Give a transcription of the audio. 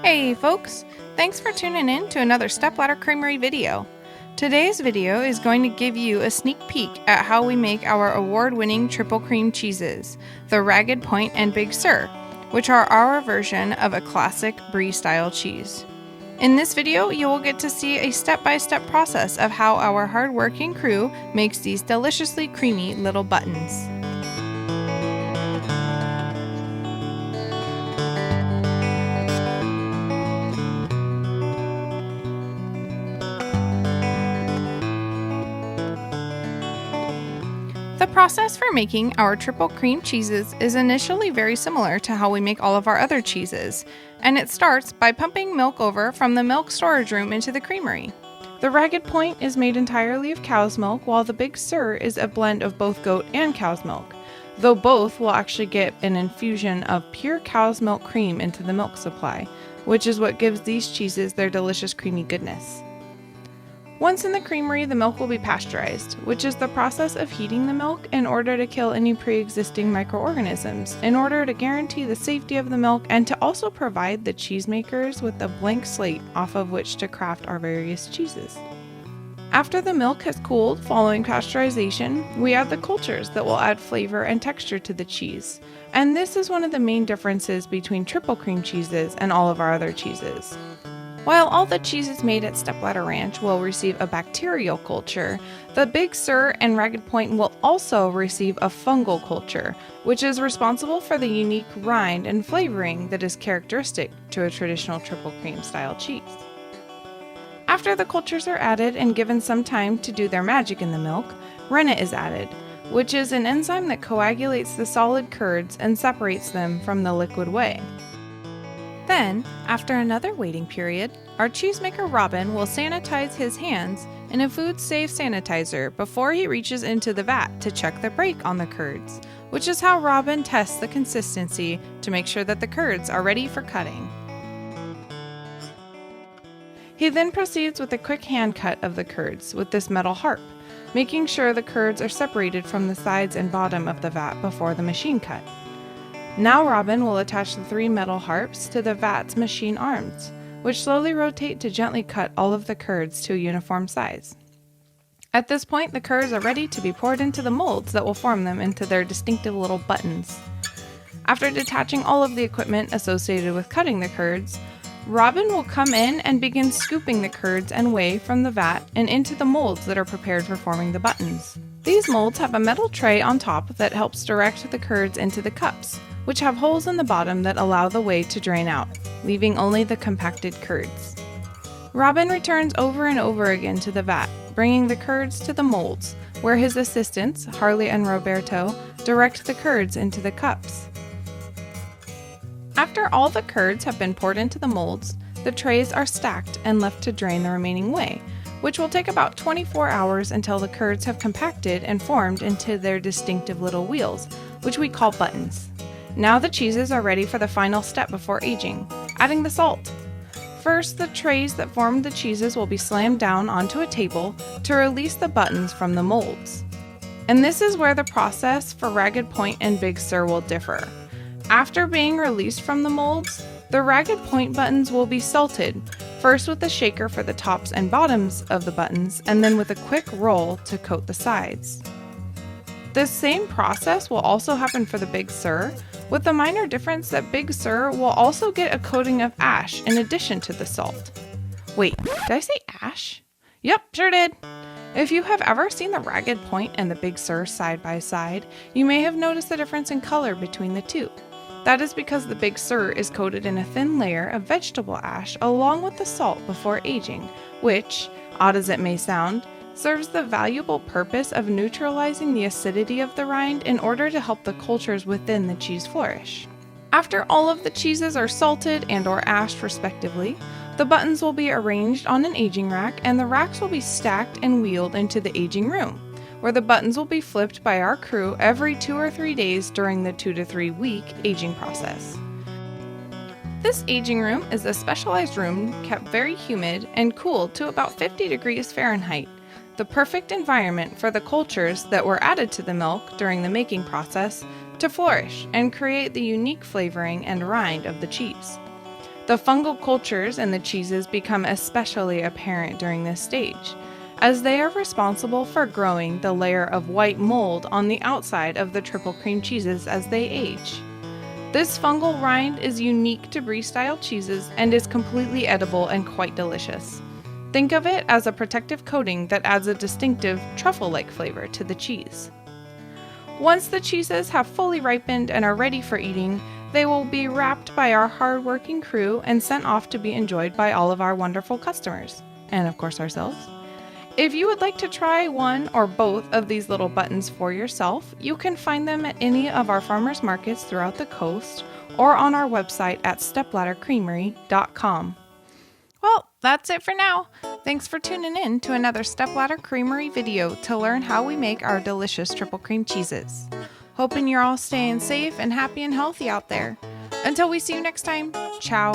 Hey folks, thanks for tuning in to another Stepladder Creamery video. Today's video is going to give you a sneak peek at how we make our award-winning triple cream cheeses, the Ragged Point and Big Sur, which are our version of a classic brie-style cheese. In this video, you will get to see a step-by-step process of how our hard-working crew makes these deliciously creamy little buttons. The process for making our triple cream cheeses is initially very similar to how we make all of our other cheeses, and it starts by pumping milk over from the milk storage room into the creamery. The Ragged Point is made entirely of cow's milk, while the Big Sur is a blend of both goat and cow's milk, though both will actually get an infusion of pure cow's milk cream into the milk supply, which is what gives these cheeses their delicious creamy goodness. Once in the creamery, the milk will be pasteurized, which is the process of heating the milk in order to kill any pre-existing microorganisms, in order to guarantee the safety of the milk and to also provide the cheesemakers with a blank slate off of which to craft our various cheeses. After the milk has cooled following pasteurization, we add the cultures that will add flavor and texture to the cheese, and this is one of the main differences between triple cream cheeses and all of our other cheeses. While all the cheeses made at Stepladder Ranch will receive a bacterial culture, the Big Sur and Ragged Point will also receive a fungal culture, which is responsible for the unique rind and flavoring that is characteristic to a traditional triple cream style cheese. After the cultures are added and given some time to do their magic in the milk, Rena is added, which is an enzyme that coagulates the solid curds and separates them from the liquid whey. Then, after another waiting period, our cheesemaker Robin will sanitize his hands in a food-safe sanitizer before he reaches into the vat to check the break on the curds, which is how Robin tests the consistency to make sure that the curds are ready for cutting. He then proceeds with a quick hand cut of the curds with this metal harp, making sure the curds are separated from the sides and bottom of the vat before the machine cut. Now Robin will attach the 3 metal harps to the vat's machine arms, which slowly rotate to gently cut all of the curds to a uniform size. At this point, the curds are ready to be poured into the molds that will form them into their distinctive little buttons. After detaching all of the equipment associated with cutting the curds, Robin will come in and begin scooping the curds and whey from the vat and into the molds that are prepared for forming the buttons. These molds have a metal tray on top that helps direct the curds into the cups, which have holes in the bottom that allow the whey to drain out, leaving only the compacted curds. Robin returns over and over again to the vat, bringing the curds to the molds, where his assistants, Harley and Roberto, direct the curds into the cups. After all the curds have been poured into the molds, the trays are stacked and left to drain the remaining whey, which will take about 24 hours until the curds have compacted and formed into their distinctive little wheels, which we call buttons. Now the cheeses are ready for the final step before aging, adding the salt. First, the trays that formed the cheeses will be slammed down onto a table to release the buttons from the molds. And this is where the process for Ragged Point and Big Sur will differ. After being released from the molds, the Ragged Point buttons will be salted, first with a shaker for the tops and bottoms of the buttons, and then with a quick roll to coat the sides. This same process will also happen for the Big Sur, with the minor difference that Big Sur will also get a coating of ash in addition to the salt. Wait, did I say ash? Yep, sure did. If you have ever seen the Ragged Point and the Big Sur side by side, you may have noticed the difference in color between the two. That is because the Big Sur is coated in a thin layer of vegetable ash along with the salt before aging, which, odd as it may sound, serves the valuable purpose of neutralizing the acidity of the rind in order to help the cultures within the cheese flourish. After all of the cheeses are salted and/or ashed respectively, the buttons will be arranged on an aging rack and the racks will be stacked and wheeled into the aging room, where the buttons will be flipped by our crew every 2 or 3 days during the 2 to 3 week aging process. This aging room is a specialized room kept very humid and cooled to about 50 degrees Fahrenheit, the perfect environment for the cultures that were added to the milk during the making process to flourish and create the unique flavoring and rind of the cheese. The fungal cultures in the cheeses become especially apparent during this stage, as they are responsible for growing the layer of white mold on the outside of the triple cream cheeses as they age. This fungal rind is unique to Brie-style cheeses and is completely edible and quite delicious. Think of it as a protective coating that adds a distinctive truffle-like flavor to the cheese. Once the cheeses have fully ripened and are ready for eating, they will be wrapped by our hard-working crew and sent off to be enjoyed by all of our wonderful customers, and of course ourselves. If you would like to try one or both of these little buttons for yourself, you can find them at any of our farmers markets throughout the coast or on our website at stepladdercreamery.com. Well, that's it for now. Thanks for tuning in to another Stepladder Creamery video to learn how we make our delicious triple cream cheeses. Hoping you're all staying safe and happy and healthy out there. Until we see you next time, ciao.